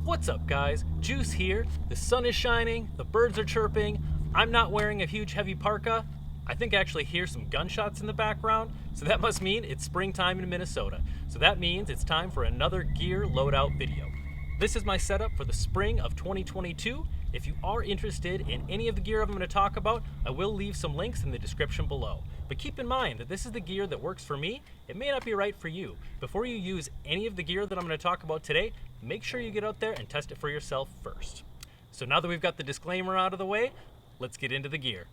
What's up, guys? Juice here. The sun is shining, the birds are chirping. I'm not wearing a huge heavy parka. I think I actually hear some gunshots in the background, so that must mean it's springtime in Minnesota. So that means it's time for another gear loadout video. This is my setup for the spring of 2022. If you are interested in any of the gear I'm going to talk about, I will leave some links in the description below. But keep in mind that this is the gear that works for me. It may not be right for you. Before you use any of the gear that I'm going to talk about today, make sure you get out there and test it for yourself first. So now that we've got the disclaimer out of the way, let's get into the gear.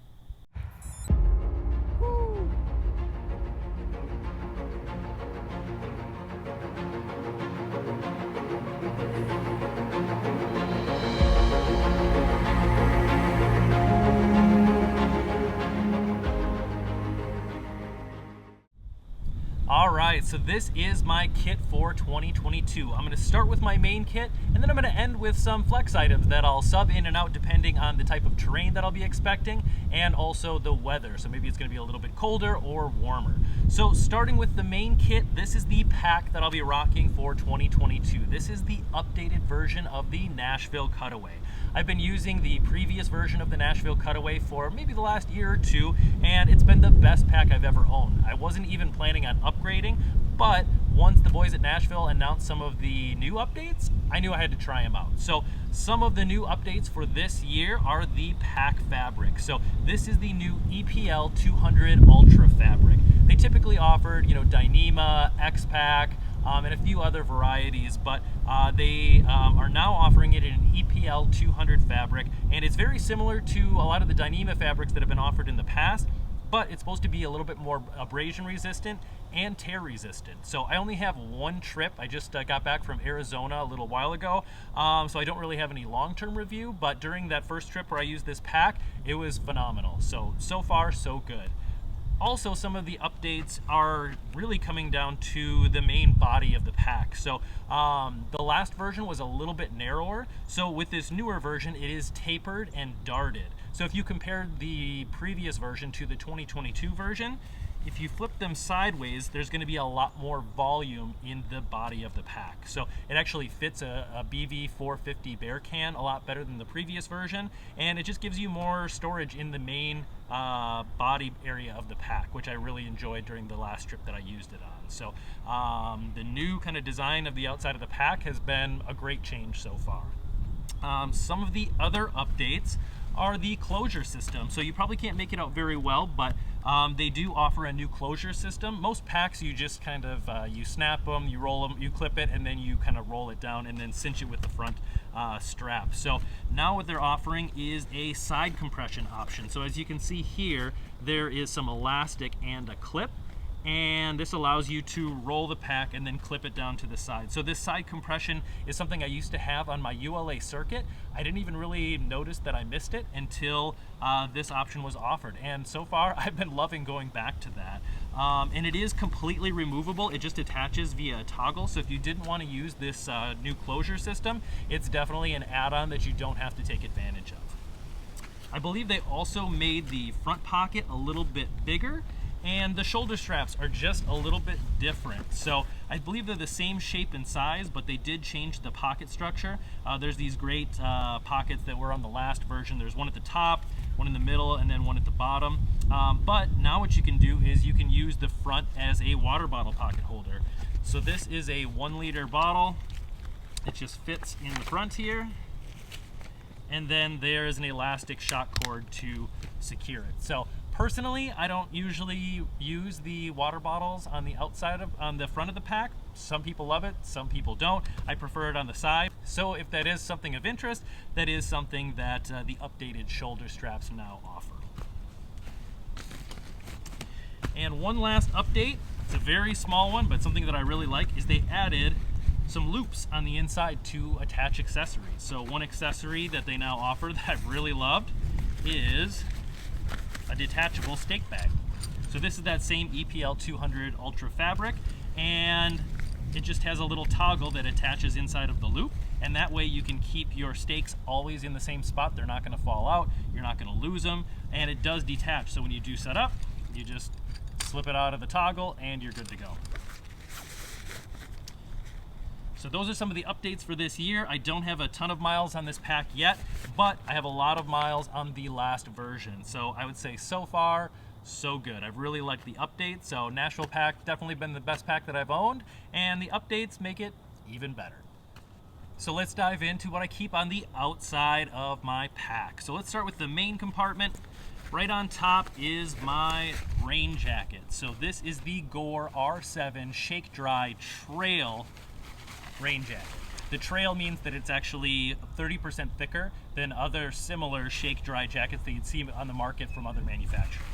Alright, so this is my kit for 2022. I'm going to start with my main kit, and then I'm going to end with some flex items that I'll sub in and out depending on the type of terrain that I'll be expecting, and also the weather. So maybe it's going to be a little bit colder or warmer. So starting with the main kit, this is the pack that I'll be rocking for 2022. This is the updated version of the Nashville Cutaway. I've been using the previous version of the Nashville Cutaway for maybe the last year or two, and it's been the best pack I've ever owned. I wasn't even planning on upgrading, but once the boys at Nashville announced some of the new updates, I knew I had to try them out. So some of the new updates for this year are the pack fabric. So this is the new EPL 200 Ultra fabric. They typically offered, Dyneema, X-Pack, and a few other varieties, but they are now offering it in an EPL 200 fabric, and it's very similar to a lot of the Dyneema fabrics that have been offered in the past, but it's supposed to be a little bit more abrasion resistant and tear resistant. So I only have one trip. I just got back from Arizona a little while ago, so I don't really have any long-term review, but during that first trip where I used this pack, it was phenomenal. So far, so good. Also, some of the updates are really coming down to the main body of the pack. So the last version was a little bit narrower. So with this newer version, it is tapered and darted. So if you compare the previous version to the 2022 version, if you flip them sideways, there's going to be a lot more volume in the body of the pack. So it actually fits a BV 450 bear can a lot better than the previous version, and it just gives you more storage in the main body area of the pack, which I really enjoyed during the last trip that I used it on. So the new kind of design of the outside of the pack has been a great change so far. Some of the other updates are the closure system. So you probably can't make it out very well, but they do offer a new closure system. Most packs you just kind of you snap them, you roll them, you clip it, and then you kind of roll it down and then cinch it with the front strap. So now what they're offering is a side compression option. So as you can see here, there is some elastic and a clip, and this allows you to roll the pack and then clip it down to the side. So this side compression is something I used to have on my ULA circuit. I didn't even really notice that I missed it until this option was offered, and so far I've been loving going back to that. And it is completely removable. It just attaches via a toggle, so if you didn't want to use this new closure system, it's definitely an add-on that you don't have to take advantage of. I believe they also made the front pocket a little bit bigger, and the shoulder straps are just a little bit different. So I believe they're the same shape and size, but they did change the pocket structure. There's these great pockets that were on the last version. There's one at the top, one in the middle, and then one at the bottom. But now what you can do is you can use the front as a water bottle pocket holder. So this is a 1 liter bottle. It just fits in the front here. And then there is an elastic shock cord to secure it. So personally, I don't usually use the water bottles on the outside on the front of the pack. Some people love it, some people don't. I prefer it on the side. So if that is something of interest, that is something that the updated shoulder straps now offer. And one last update, it's a very small one, but something that I really like, is they added some loops on the inside to attach accessories. So one accessory that they now offer that I've really loved is a detachable stake bag. So this is that same EPL 200 Ultra fabric, and it just has a little toggle that attaches inside of the loop, and that way you can keep your stakes always in the same spot. They're not going to fall out, you're not going to lose them, and it does detach. So when you do set up, you just slip it out of the toggle and you're good to go. So those are some of the updates for this year. I don't have a ton of miles on this pack yet, but I have a lot of miles on the last version. So I would say so far, so good. I've really liked the updates. So Nashville pack definitely been the best pack that I've owned, and the updates make it even better. So let's dive into what I keep on the outside of my pack. So let's start with the main compartment. Right on top is my rain jacket. So this is the Gore R7 Shake Dry Trail rain jacket. The trail means that it's actually 30% thicker than other similar shake dry jackets that you'd see on the market from other manufacturers.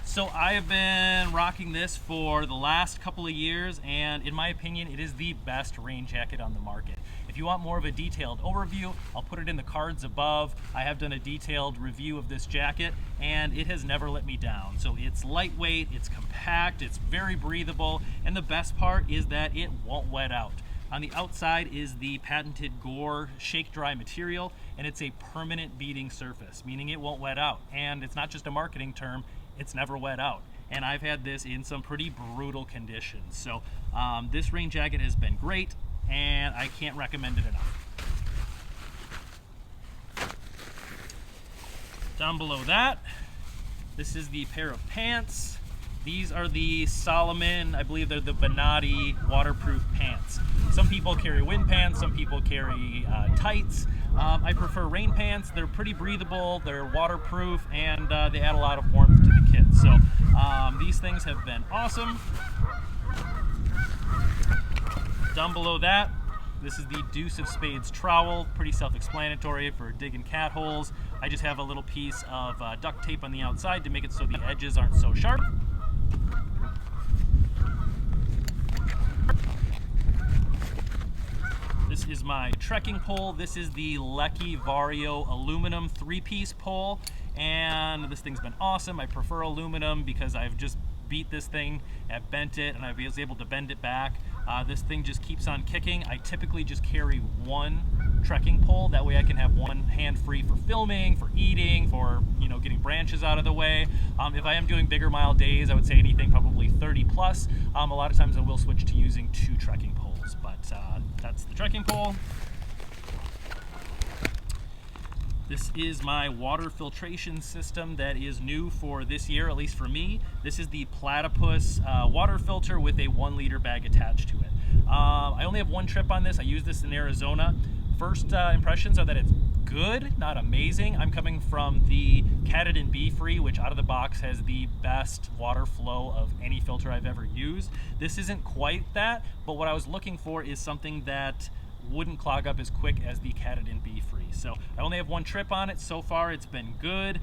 So I have been rocking this for the last couple of years, and in my opinion, it is the best rain jacket on the market. If you want more of a detailed overview, I'll put it in the cards above. I have done a detailed review of this jacket, and it has never let me down. So it's lightweight, it's compact, it's very breathable, and the best part is that it won't wet out. On the outside is the patented Gore Shake Dry material, and it's a permanent beading surface, meaning it won't wet out. And it's not just a marketing term, it's never wet out. And I've had this in some pretty brutal conditions. So this rain jacket has been great, and I can't recommend it enough. Down below that, this is the pair of pants. These are the Solomon, I believe they're the Bonatti waterproof pants. Some people carry wind pants, some people carry tights. I prefer rain pants. They're pretty breathable, they're waterproof, and they add a lot of warmth to the kit. So these things have been awesome. Down below that, this is the Deuce of Spades trowel, pretty self-explanatory for digging cat holes. I just have a little piece of duct tape on the outside to make it so the edges aren't so sharp. This is my trekking pole. This is the Lecky Vario aluminum 3-piece pole, and this thing's been awesome. I prefer aluminum because I've just beat this thing, I've bent it, and I was able to bend it back. This thing just keeps on kicking. I typically just carry one trekking pole. That way I can have one hand free for filming, for eating, for getting branches out of the way. If I am doing bigger mile days, I would say anything probably 30 plus. A lot of times I will switch to using 2 trekking poles, but that's the trekking pole. This is my water filtration system that is new for this year, at least for me. This is the Platypus water filter with a 1-liter bag attached to it. I only have one trip on this. I use this in Arizona. First impressions are that it's good, not amazing. I'm coming from the Katadyn Be-Free, which out of the box has the best water flow of any filter I've ever used. This isn't quite that, but what I was looking for is something that wouldn't clog up as quick as the Katadyn Be-Free. So I only have one trip on it. So far it's been good.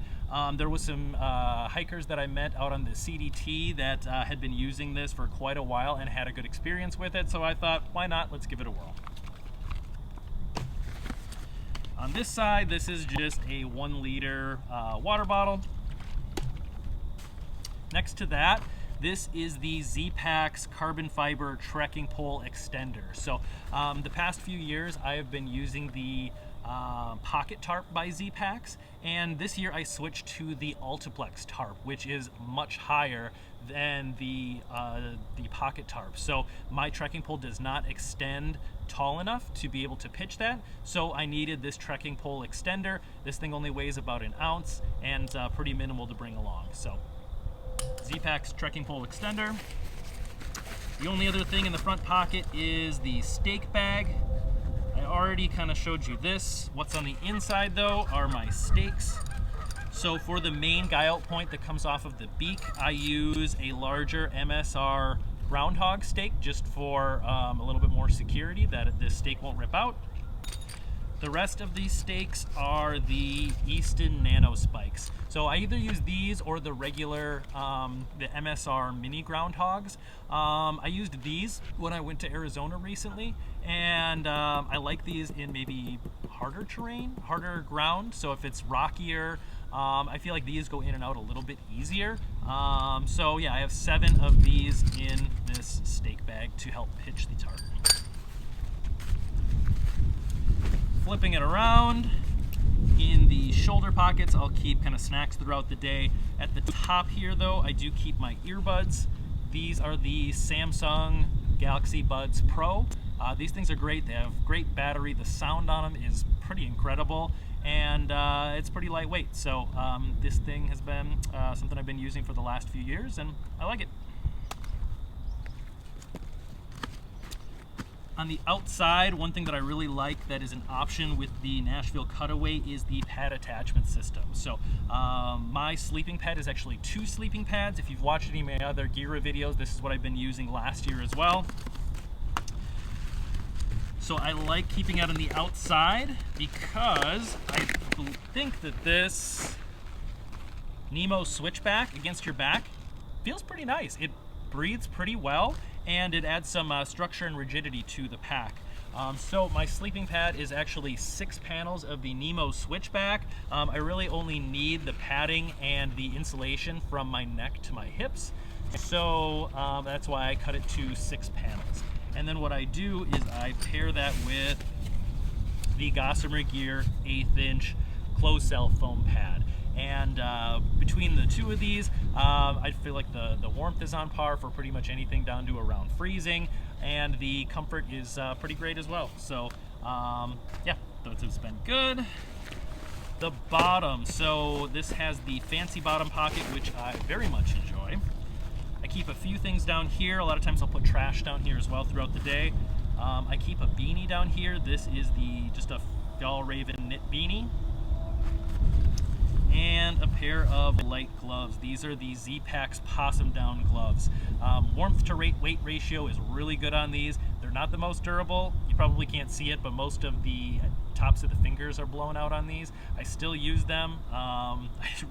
There was some hikers that I met out on the CDT that had been using this for quite a while and had a good experience with it. So I thought, why not? Let's give it a whirl. On this side, this is just a 1-liter water bottle. Next to that, this is the Z-Packs carbon fiber trekking pole extender. So the past few years I have been using the Pocket Tarp by Z-Packs, and this year I switched to the Ultraplex tarp, which is much higher than the Pocket Tarp. So my trekking pole does not extend tall enough to be able to pitch that, so I needed this trekking pole extender. This thing only weighs about an ounce and pretty minimal to bring along. So Z-Packs trekking pole extender. The only other thing in the front pocket is the stake bag. I already kind of showed you this. What's on the inside though are my stakes. So for the main guy out point that comes off of the beak, I use a larger MSR groundhog stake just for a little bit more security that this stake won't rip out. The rest of these stakes are the Easton Nano spikes. So I either use these or the regular, the MSR mini groundhogs. I used these when I went to Arizona recently, and I like these in maybe harder terrain, harder ground. So if it's rockier, I feel like these go in and out a little bit easier. So yeah, I have 7 of these in this stake bag to help pitch the tarp. flipping it around, in the shoulder pockets, I'll keep kind of snacks throughout the day. At the top here, though, I do keep my earbuds. These are the Samsung Galaxy Buds Pro. These things are great. They have great battery. The sound on them is pretty incredible, and it's pretty lightweight. So this thing has been something I've been using for the last few years, and I like it. On the outside, one thing that I really like that is an option with the Nashville Cutaway is the pad attachment system. So my sleeping pad is actually 2 sleeping pads. If you've watched any of my other Gira videos, this is what I've been using last year as well. So I like keeping it on the outside because I think that this Nemo switchback against your back feels pretty nice. It breathes pretty well, and it adds some structure and rigidity to the pack. So my sleeping pad is actually 6 panels of the Nemo switchback. I really only need the padding and the insulation from my neck to my hips. So that's why I cut it to 6 panels. And then what I do is I pair that with the Gossamer Gear 1/8 inch closed cell foam pad. And between the two of these, I feel like the warmth is on par for pretty much anything down to around freezing, and the comfort is pretty great as well. So yeah, those have been good. The bottom, so this has the fancy bottom pocket, which I very much enjoy. I keep a few things down here. A lot of times I'll put trash down here as well throughout the day. I keep a beanie down here. This is just a Fjallraven knit beanie. And a pair of light gloves. These are the Z-Packs Possum Down gloves. Warmth to weight ratio is really good on these. They're not the most durable. You probably can't see it, but most of the tops of the fingers are blown out on these. I still use them. I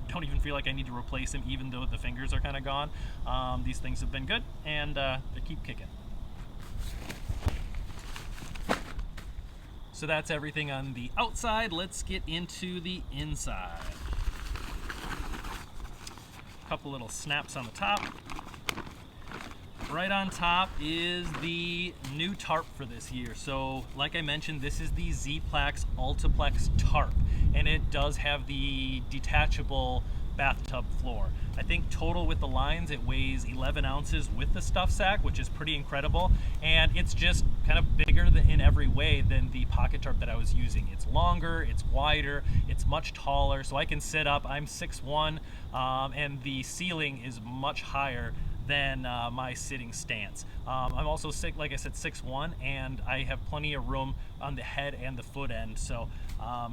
don't even feel like I need to replace them, even though the fingers are kind of gone. These things have been good, and they keep kicking. So that's everything on the outside. Let's get into the inside. Couple little snaps on the top. Right on top is the new tarp for this year. So like I mentioned, this is the Z-Packs Ultraplex tarp, and it does have the detachable bathtub floor. I think total with the lines it weighs 11 ounces with the stuff sack, which is pretty incredible, and it's just kind of bigger in every way than the pocket tarp that I was using. It's longer, it's wider, it's much taller, so I can sit up. I'm 6'1", and the ceiling is much higher than my sitting stance. I'm also, like I said, 6'1", and I have plenty of room on the head and the foot end. So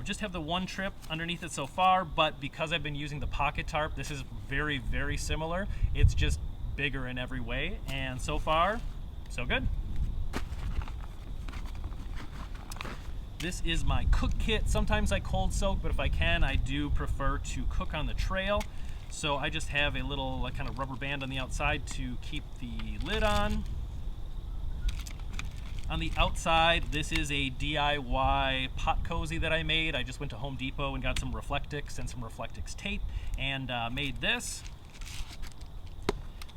just have the one trip underneath it so far, but because I've been using the pocket tarp, this is very, very similar. It's just bigger in every way, and so far, so good. This is my cook kit. Sometimes I cold soak, but if I can, I do prefer to cook on the trail. So I just have a little kind of rubber band on the outside to keep the lid on. On the outside, this is a DIY pot cozy that I made. I just went to Home Depot and got some Reflectix and some Reflectix tape and made this.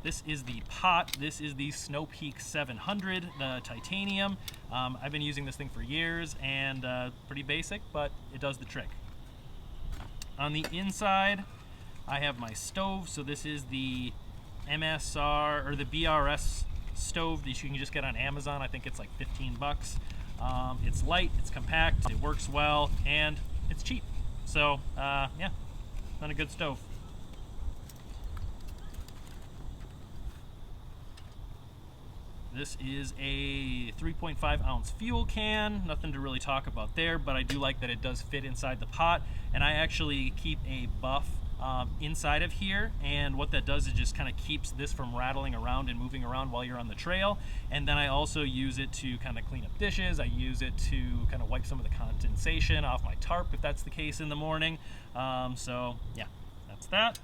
This is the pot. This is the Snow Peak 700, the titanium. I've been using this thing for years, and pretty basic, but it does the trick. On the inside, I have my stove. So this is the MSR or the BRS stove that you can just get on Amazon. I think it's like 15 bucks. It's light, it's compact, it works well, and it's cheap. So yeah, not a good stove. This is a 3.5 ounce fuel can. Nothing to really talk about there, but I do like that it does fit inside the pot, and I actually keep a buff inside of here, and what that does is just kind of keeps this from rattling around and moving around while you're on the trail. And then I also use it to kind of clean up dishes. I use it to kind of wipe some of the condensation off my tarp if that's the case in the morning. So yeah, that's that.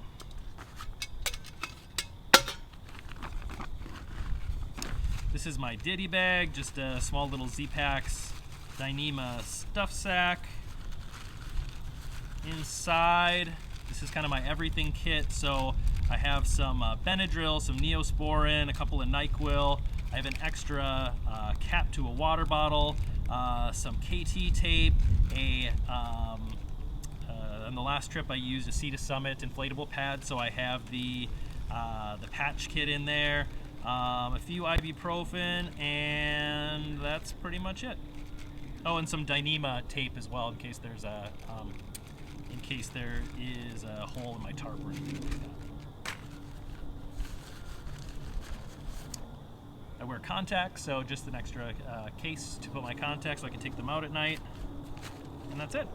This is my Ditty bag, just a small little Z-Packs Dyneema stuff sack. Inside, this is kind of my everything kit. So I have some Benadryl, some Neosporin, a couple of NyQuil. I have an extra cap to a water bottle. some KT tape, on the last trip I used a Sea to Summit inflatable pad, so I have the patch kit in there, a few ibuprofen, and that's pretty much it. Oh, and some Dyneema tape as well in case there's a hole in my tarp or anything like that. I wear contacts, so just an extra case to put my contacts so I can take them out at night, and that's it.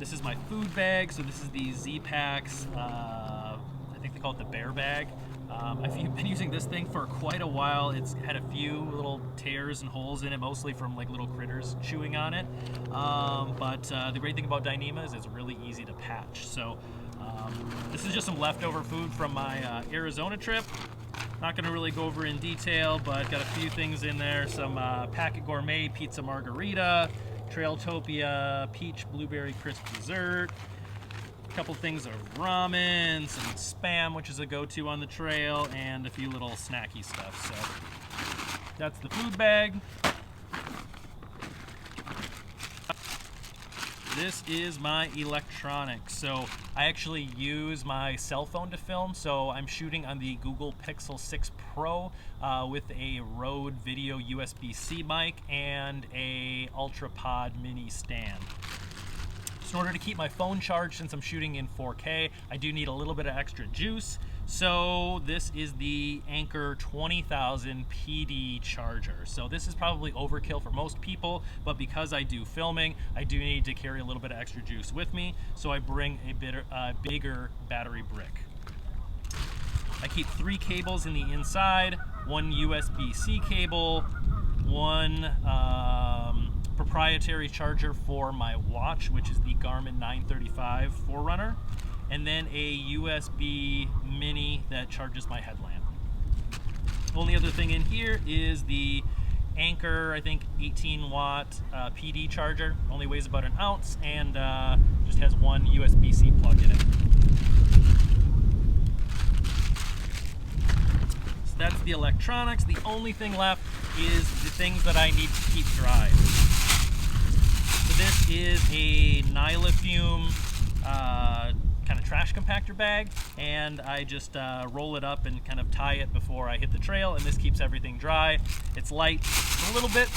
This is my food bag, so this is the Z-Packs, I think they call it the bear bag. I've been using this thing for quite a while. It's had a few little tears and holes in it, mostly from like little critters chewing on it. But the great thing about Dyneema is it's really easy to patch. So this is just some leftover food from my Arizona trip. Not going to really go over in detail, but got a few things in there. Some Packet Gourmet Pizza Margarita, Trailtopia Peach Blueberry Crisp Dessert, a couple things of ramen, some Spam, which is a go-to on the trail, and a few little snacky stuff. So that's the food bag. This is my electronics. So I actually use my cell phone to film. So I'm shooting on the Google Pixel 6 Pro with a Rode Video USB-C mic and a UltraPod mini stand. So in order to keep my phone charged, since I'm shooting in 4K, I do need a little bit of extra juice. So this is the Anker 20,000 PD charger. So this is probably overkill for most people, but because I do filming, I do need to carry a little bit of extra juice with me. So I bring a bigger battery brick. I keep 3 cables in the inside, 1 USB-C cable, 1 proprietary charger for my watch, which is the Garmin 935 Forerunner, and then a USB mini that charges my headlamp. Only other thing in here is the Anker, I think 18 watt PD charger. Only weighs about an ounce and just has 1 USB-C plug in it. So that's the electronics. The only thing left is the things that I need to keep dry. So this is a Nylafume kind of trash compactor bag, and I just roll it up and kind of tie it before I hit the trail, and this keeps everything dry. It's light, it's a little bit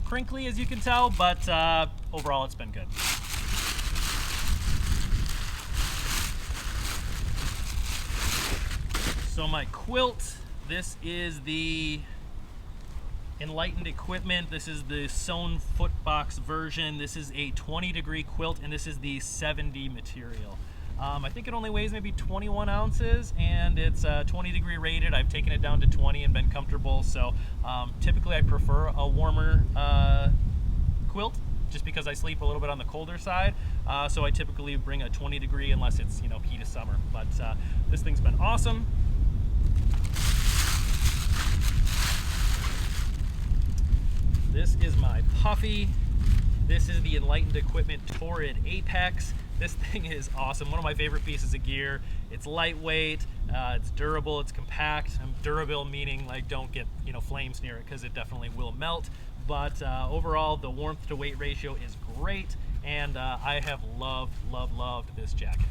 crinkly as you can tell, but overall it's been good. So my quilt, this is the Enlightened Equipment. This is the sewn foot box version. This is a 20-degree quilt, and this is the 70 material. I think it only weighs maybe 21 ounces, and it's 20-degree rated. I've taken it down to 20 and been comfortable. So typically I prefer a warmer quilt, just because I sleep a little bit on the colder side. So I typically bring a 20-degree unless it's heat of summer. But this thing's been awesome. This is my puffy. This is the Enlightened Equipment Torrid Apex. This thing is awesome. One of my favorite pieces of gear. It's lightweight, it's durable, it's compact. Durable meaning like don't get flames near it, because it definitely will melt. But overall, the warmth to weight ratio is great, and I have loved this jacket.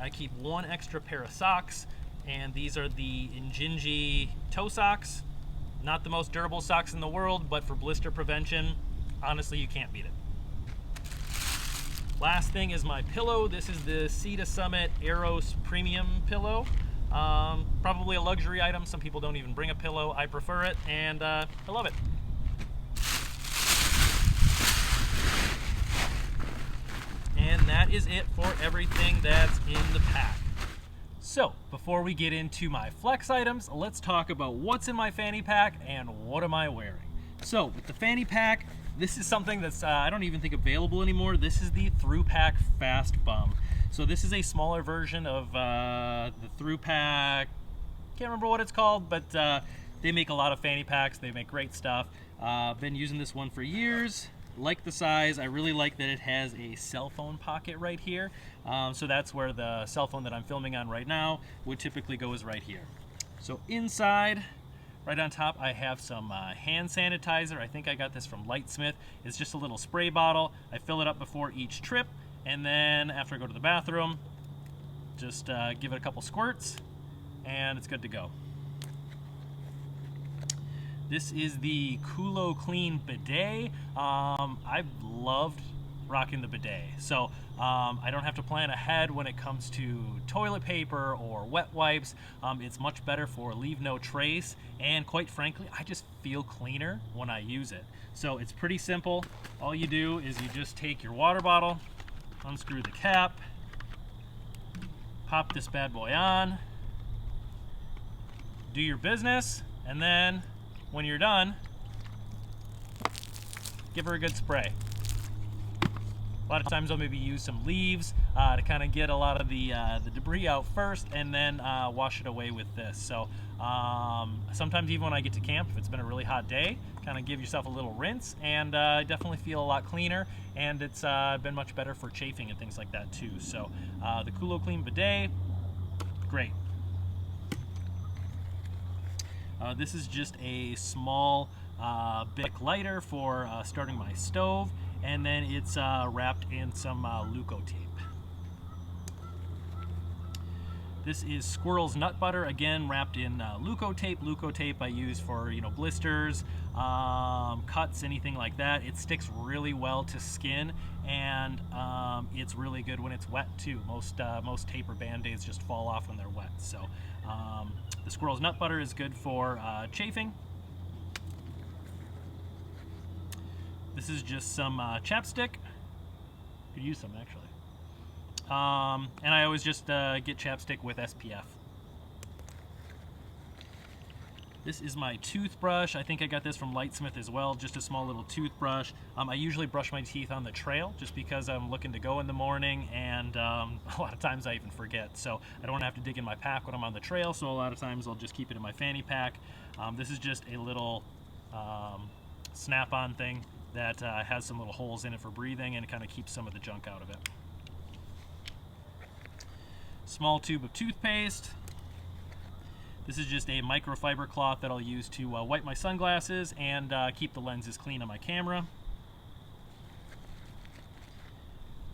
I keep 1 extra pair of socks, and these are the Injinji toe socks. Not the most durable socks in the world, but for blister prevention, honestly, you can't beat it. Last thing is my pillow. This is the Sea to Summit Eros Premium pillow. Probably a luxury item. Some people don't even bring a pillow. I prefer it, and I love it. And that is it for everything that's in the pack. So, before we get into my flex items, let's talk about what's in my fanny pack and what am I wearing. So, with the fanny pack, this is something that's I don't even think available anymore. This is the Through Pack Fast Bum. So this is a smaller version of the Through Pack. Can't remember what it's called, but they make a lot of fanny packs. They make great stuff. Been using this one for years. Like the size. I really like that it has a cell phone pocket right here. So that's where the cell phone that I'm filming on right now would typically go, is right here. So inside, right on top, I have some hand sanitizer. I think I got this from Lightsmith. It's just a little spray bottle. I fill it up before each trip, and then after I go to the bathroom, just give it a couple squirts, and it's good to go. This is the Culo Clean bidet. I've loved rocking the bidet. So I don't have to plan ahead when it comes to toilet paper or wet wipes. It's much better for leave no trace, and quite frankly, I just feel cleaner when I use it. So it's pretty simple. All you do is you just take your water bottle, unscrew the cap, pop this bad boy on, do your business, and then when you're done, give her a good spray. A lot of times I'll maybe use some leaves to kind of get a lot of the debris out first, and then wash it away with this. So sometimes even when I get to camp, if it's been a really hot day, kind of give yourself a little rinse, and definitely feel a lot cleaner, and it's been much better for chafing and things like that too. So the Culo Clean bidet, great. This is just a small Bic lighter for starting my stove, and then it's wrapped in some Leuco tape. This is Squirrel's Nut Butter, again wrapped in Leuco tape. Leuco tape I use for, you know, blisters, cuts, anything like that. It sticks really well to skin, and it's really good when it's wet too. Most tape or Band-Aids just fall off when they're wet. So the Squirrel's Nut Butter is good for chafing. This is just some chapstick. Could use some actually. And I always just get chapstick with SPF. This is my toothbrush. I think I got this from Lightsmith as well, just a small little toothbrush. I usually brush my teeth on the trail just because I'm looking to go in the morning, and a lot of times I even forget. So I don't have to dig in my pack when I'm on the trail, so a lot of times I'll just keep it in my fanny pack. This is just a little snap-on thing that has some little holes in it for breathing, and it kind of keeps some of the junk out of it. Small tube of toothpaste. This is just a microfiber cloth that I'll use to wipe my sunglasses and keep the lenses clean on my camera.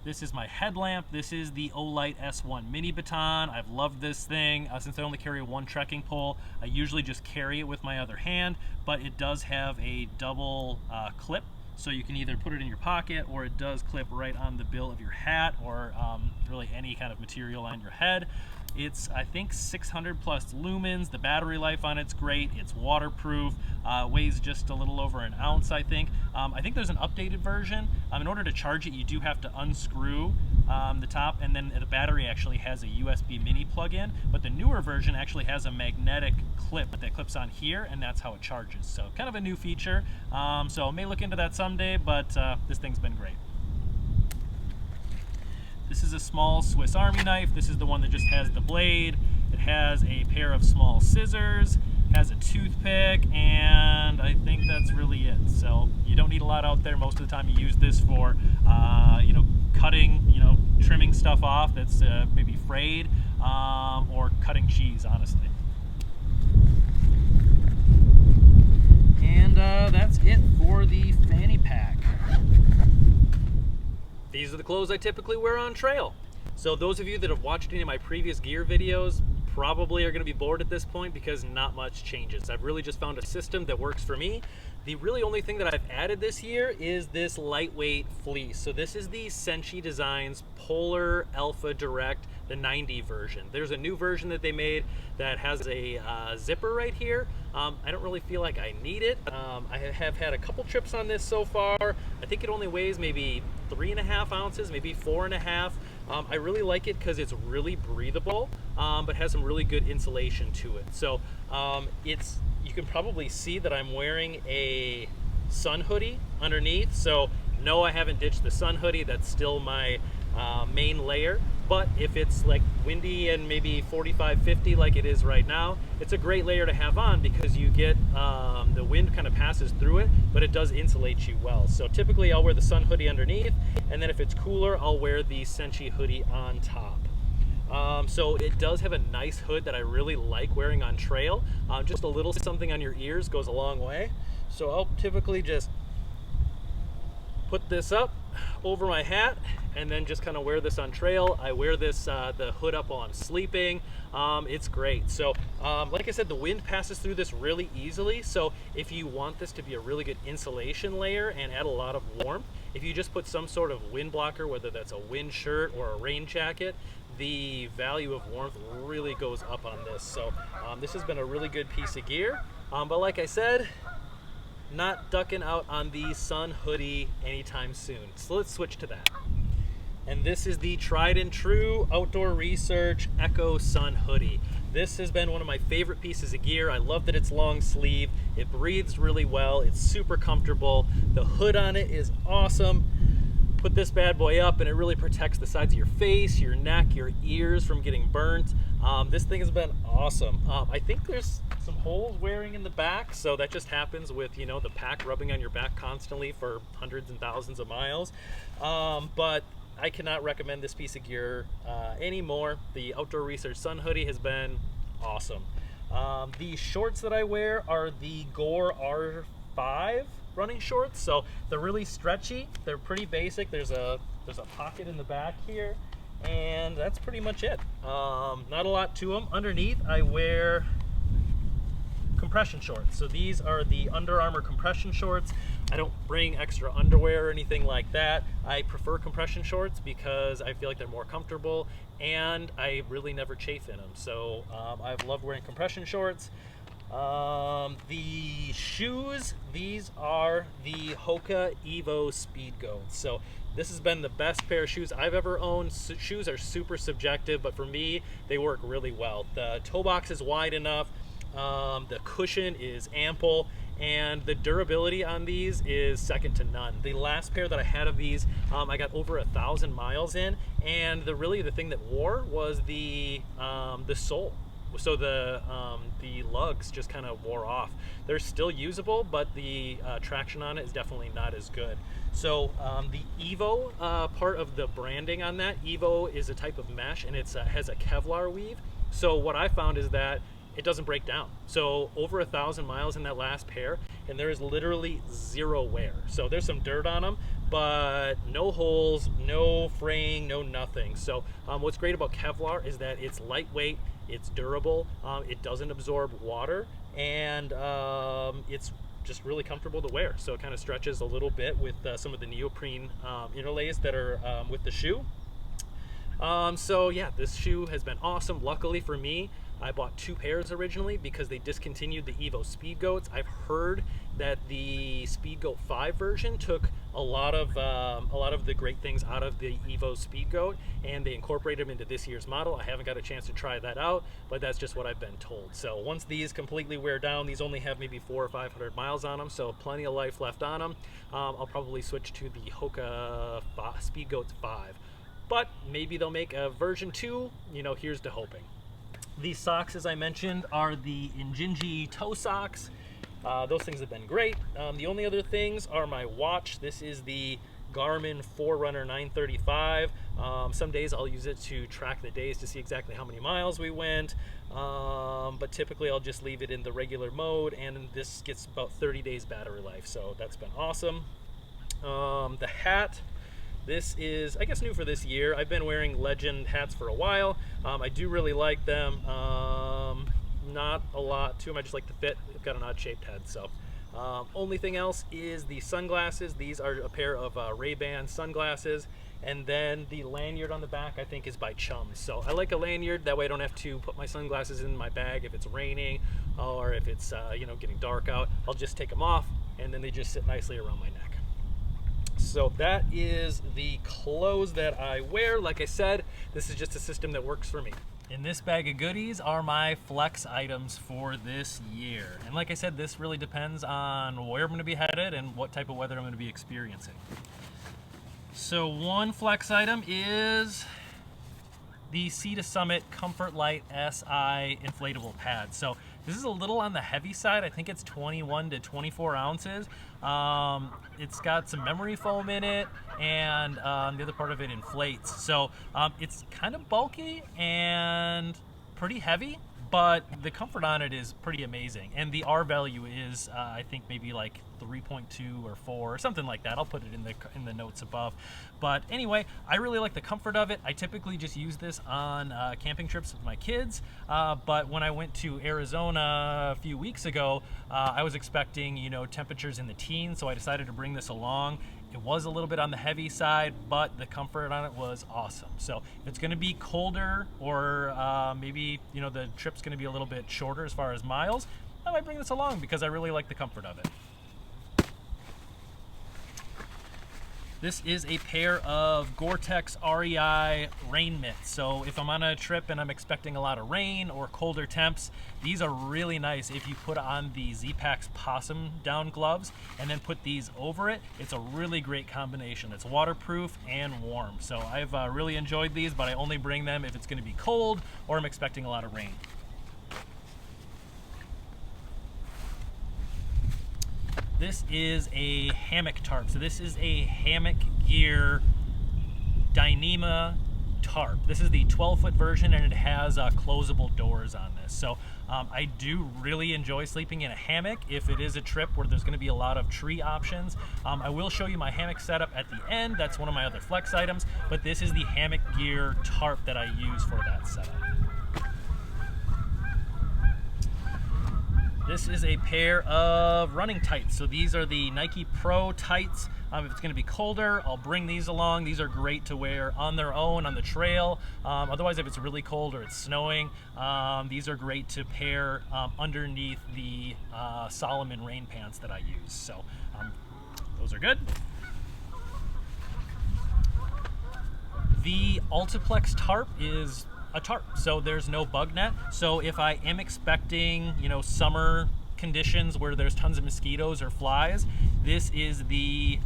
This is my headlamp. This is the Ultralight S1 mini baton. I've loved this thing since I only carry one trekking pole. I usually just carry it with my other hand, but it does have a double clip. So you can either put it in your pocket, or it does clip right on the bill of your hat, or really any kind of material on your head. It's, I think, 600 plus lumens. The battery life on it's great. It's waterproof. Weighs just a little over an ounce, I think. I think there's an updated version. In order to charge it, you do have to unscrew the top, and then the battery actually has a USB mini plug-in. But the newer version actually has a magnetic clip that clips on here, and that's how it charges. So kind of a new feature. So I may look into that someday, but this thing's been great. This is a small Swiss Army knife. This is the one that just has the blade. It has a pair of small scissors, has a toothpick, and I think that's really it. So you don't need a lot out there. Most of the time you use this for, you know, cutting, you know, trimming stuff off that's maybe frayed, or cutting cheese, honestly. And that's it for the fanny pack. These are the clothes I typically wear on trail. So those of you that have watched any of my previous gear videos probably are going to be bored at this point because not much changes. I've really just found a system that works for me. The really only thing that I've added this year is this lightweight fleece. So this is the Senshi Designs Polar Alpha Direct, the 90 version. There's a new version that they made that has a zipper right here. I don't really feel like I need it. I have had a couple trips on this so far. I think it only weighs maybe 3.5 ounces, maybe 4.5. I really like it because it's really breathable, but has some really good insulation to it. So you can probably see that I'm wearing a sun hoodie underneath. So no, I haven't ditched the sun hoodie. That's still my main layer. But if it's like windy and maybe 45, 50 like it is right now, it's a great layer to have on because you get the wind kind of passes through it, but it does insulate you well. So typically I'll wear the sun hoodie underneath, and then if it's cooler, I'll wear the Senshi hoodie on top. So it does have a nice hood that I really like wearing on trail. Just a little something on your ears goes a long way. So I'll typically just put this up over my hat and then just kind of wear this on trail. I wear this the hood up while I'm sleeping. It's great. So like I said, the wind passes through this really easily. So if you want this to be a really good insulation layer and add a lot of warmth, if you just put some sort of wind blocker, whether that's a wind shirt or a rain jacket, the value of warmth really goes up on this. So this has been a really good piece of gear. But like I said, not ducking out on the sun hoodie anytime soon. So let's switch to that. And this is the tried and true Outdoor Research Echo Sun hoodie. This has been one of my favorite pieces of gear. I love that it's long sleeve. It breathes really well. It's super comfortable. The hood on it is awesome. Put this bad boy up and it really protects the sides of your face, your neck, your ears from getting burnt. This thing has been awesome. I think there's some holes wearing in the back, so that just happens with, you know, the pack rubbing on your back constantly for hundreds and thousands of miles. But I cannot recommend this piece of gear anymore. The Outdoor Research Sun hoodie has been awesome. The shorts that I wear are the Gore R5 running shorts, so they're really stretchy. They're pretty basic. There's a pocket in the back here, and that's pretty much it. Not a lot to them. Underneath, I wear compression shorts. So these are the Under Armour compression shorts. I don't bring extra underwear or anything like that. I prefer compression shorts because I feel like they're more comfortable and I really never chafe in them. So I've loved wearing compression shorts. The shoes, these are the Hoka Evo Speed Goats. So this has been the best pair of shoes I've ever owned. Shoes are super subjective, but for me, they work really well. The toe box is wide enough. The cushion is ample, and the durability on these is second to none. The last pair that I had of these, I got over 1,000 miles in, and the thing that wore was the sole. So the lugs just kind of wore off. They're still usable, but the traction on it is definitely not as good. So the Evo part of the branding on that, Evo is a type of mesh, and it has a Kevlar weave. So what I found is that it doesn't break down. So over 1,000 miles in that last pair, and there is literally zero wear. So there's some dirt on them, but no holes, no fraying, no nothing. So what's great about Kevlar is that it's lightweight, it's durable, it doesn't absorb water, and it's just really comfortable to wear. So it kind of stretches a little bit with some of the neoprene interlays that are with the shoe. So yeah, this shoe has been awesome. Luckily for me, I bought 2 pairs originally because they discontinued the Evo Speed Goats. I've heard that the Speed Goat 5 version took a lot of the great things out of the Evo Speed Goat, and they incorporated them into this year's model. I haven't got a chance to try that out, but that's just what I've been told. So once these completely wear down, these only have maybe 400 or 500 miles on them, so plenty of life left on them. I'll probably switch to the Hoka Speed Goats 5. But maybe they'll make a version 2, you know, here's to hoping. These socks, as I mentioned, are the Injinji toe socks. Those things have been great. The only other things are my watch. This is the Garmin Forerunner 935. Some days I'll use it to track the days to see exactly how many miles we went. But typically I'll just leave it in the regular mode, and this gets about 30 days battery life. So that's been awesome. The hat. This is, I guess, new for this year. I've been wearing Legend hats for a while. I do really like them. Not a lot to them. I just like the fit. They've got an odd-shaped head. So, only thing else is the sunglasses. These are a pair of Ray-Ban sunglasses. And then the lanyard on the back, I think, is by Chums. So I like a lanyard. That way I don't have to put my sunglasses in my bag if it's raining or if it's getting dark out. I'll just take them off, and then they just sit nicely around my neck. So that is the clothes that I wear. Like I said, this is just a system that works for me. In this bag of goodies are my flex items for this year. And like I said, this really depends on where I'm going to be headed and what type of weather I'm going to be experiencing. So one flex item is the Sea to Summit Comfort Light SI inflatable pad. So this is a little on the heavy side. I think it's 21 to 24 ounces. It's got some memory foam in it, and the other part of it inflates. So it's kind of bulky and pretty heavy, but the comfort on it is pretty amazing. And the R value is, I think maybe like 3.2 or 4 or something like that. I'll put it in the notes above. But anyway, I really like the comfort of it. I typically just use this on camping trips with my kids. But when I went to Arizona a few weeks ago, I was expecting, you know, temperatures in the teens, so I decided to bring this along. It was a little bit on the heavy side, but the comfort on it was awesome. So if it's gonna be colder, or maybe, you know, the trip's gonna be a little bit shorter as far as miles, I might bring this along because I really like the comfort of it. This is a pair of Gore-Tex REI rain mitts. So if I'm on a trip and I'm expecting a lot of rain or colder temps, these are really nice if you put on the Z-Packs Possum down gloves and then put these over it. It's a really great combination. It's waterproof and warm. So I've really enjoyed these, but I only bring them if it's going to be cold or I'm expecting a lot of rain. This is a hammock tarp. So this is a Hammock Gear Dyneema tarp. This is the 12-foot version, and it has closable doors on this. So I do really enjoy sleeping in a hammock if it is a trip where there's going to be a lot of tree options. I will show you my hammock setup at the end. That's one of my other flex items, but this is the Hammock Gear tarp that I use for that setup. This is a pair of running tights. So these are the Nike Pro tights. If it's gonna be colder, I'll bring these along. These are great to wear on their own on the trail. Otherwise, if it's really cold or it's snowing, these are great to pair underneath the Solomon rain pants that I use. So those are good. The Ultraplex tarp is a tarp, so there's no bug net. So if I am expecting, you know, summer conditions where there's tons of mosquitoes or flies, this is the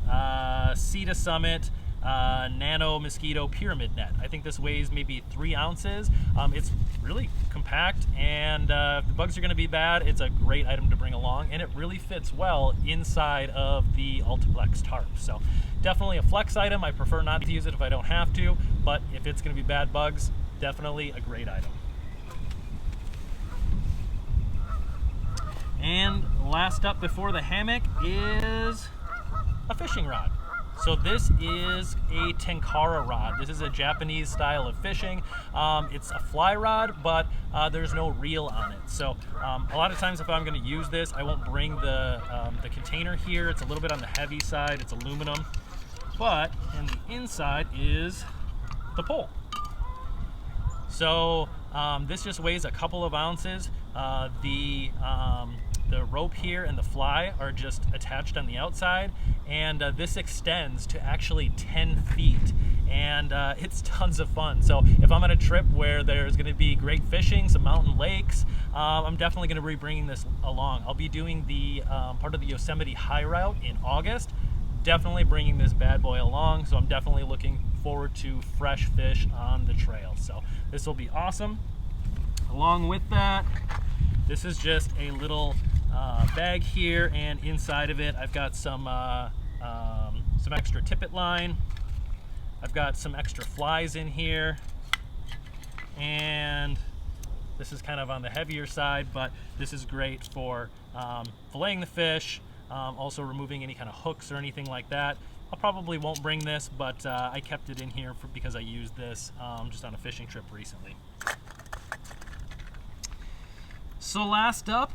Sea to Summit Nano Mosquito Pyramid Net. I think this weighs maybe 3 ounces. It's really compact, and if the bugs are going to be bad, it's a great item to bring along, and it really fits well inside of the Ultraplex tarp. So definitely a flex item. I prefer not to use it if I don't have to, but if it's going to be bad bugs, definitely a great item. And last up before the hammock is a fishing rod. So this is a tenkara rod. This is a Japanese style of fishing. It's a fly rod, but there's no reel on it. So a lot of times if I'm going to use this, I won't bring the container here. It's a little bit on the heavy side. It's aluminum, but in the inside is the pole. So this just weighs a couple of ounces. The rope here and the fly are just attached on the outside, and this extends to actually 10 feet, and it's tons of fun. So if I'm on a trip where there's going to be great fishing, some mountain lakes, I'm definitely going to be bringing this along. I'll be doing the part of the Yosemite High Route in August. Definitely bringing this bad boy along, so I'm definitely looking forward to fresh fish on the trail. So this will be awesome. Along with that, this is just a little bag here, and inside of it I've got some extra tippet line. I've got some extra flies in here, and this is kind of on the heavier side, but this is great for filleting the fish, also removing any kind of hooks or anything like that. I probably won't bring this, but I kept it in here because I used this just on a fishing trip recently. So last up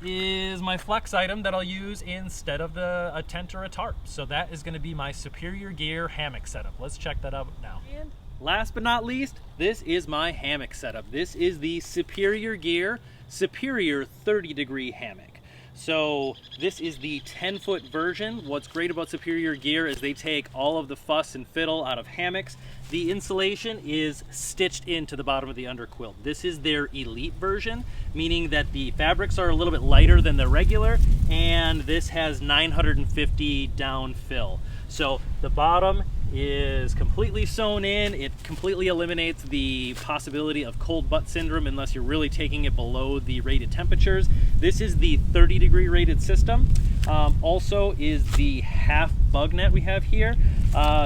is my flex item that I'll use instead of a tent or a tarp. So that is going to be my Superior Gear hammock setup. Let's check that out now. And last but not least, this is my hammock setup. This is the Superior Gear Superior 30-degree hammock. So this is the 10-foot version. What's great about Superior Gear is they take all of the fuss and fiddle out of hammocks. The insulation is stitched into the bottom of the underquilt. This is their elite version, meaning that the fabrics are a little bit lighter than the regular, and this has 950 down fill. So the bottom is completely sewn in. It completely eliminates the possibility of cold butt syndrome unless you're really taking it below the rated temperatures. This is the 30-degree rated system. Also is the half bug net we have here.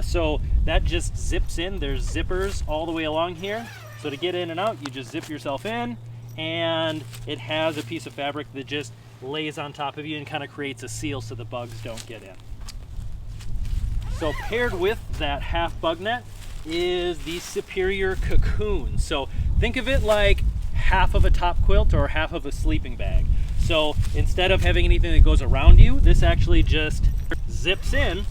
So that just zips in. There's zippers all the way along here. So to get in and out, you just zip yourself in, and it has a piece of fabric that just lays on top of you and kind of creates a seal so the bugs don't get in. So paired with that half bug net is the superior cocoon. So think of it like half of a top quilt or half of a sleeping bag. So instead of having anything that goes around you, this actually just zips in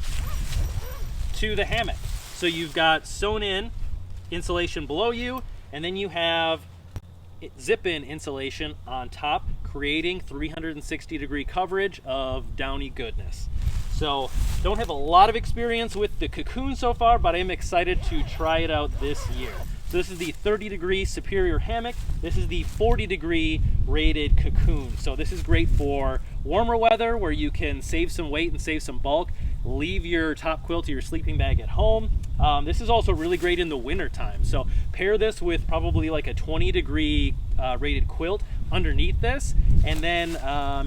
to the hammock. So you've got sewn in insulation below you, and then you have zip-in insulation on top, creating 360-degree coverage of downy goodness. So don't have a lot of experience with the cocoon so far, but I'm excited to try it out this year. So this is the 30-degree superior hammock. This is the 40-degree rated cocoon. So this is great for warmer weather where you can save some weight and save some bulk. Leave your top quilt or your sleeping bag at home. This is also really great in the winter time. So pair this with probably like a 20-degree rated quilt underneath this, and then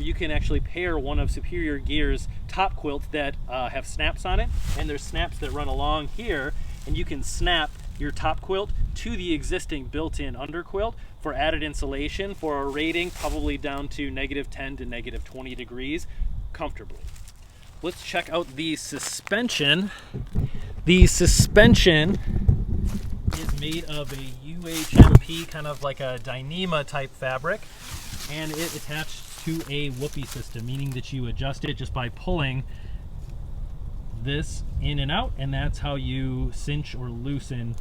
you can actually pair one of Superior Gear's top quilts that have snaps on it, and there's snaps that run along here, and you can snap your top quilt to the existing built-in underquilt for added insulation for a rating probably down to -10 to -20 degrees comfortably. Let's check out the suspension. The suspension is made of a UHMP, kind of like a Dyneema type fabric, and it attached to a whoopee system, meaning that you adjust it just by pulling this in and out, and that's how you cinch or loosen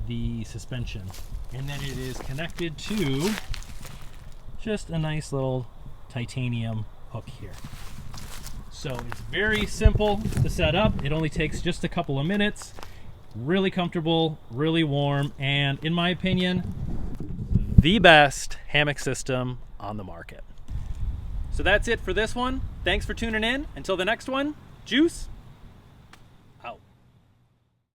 the suspension. And then it is connected to just a nice little titanium hook here. So it's very simple to set up. It only takes just a couple of minutes. Really comfortable, really warm, and in my opinion, the best hammock system on the market. So that's it for this one. Thanks for tuning in. Until the next one, juice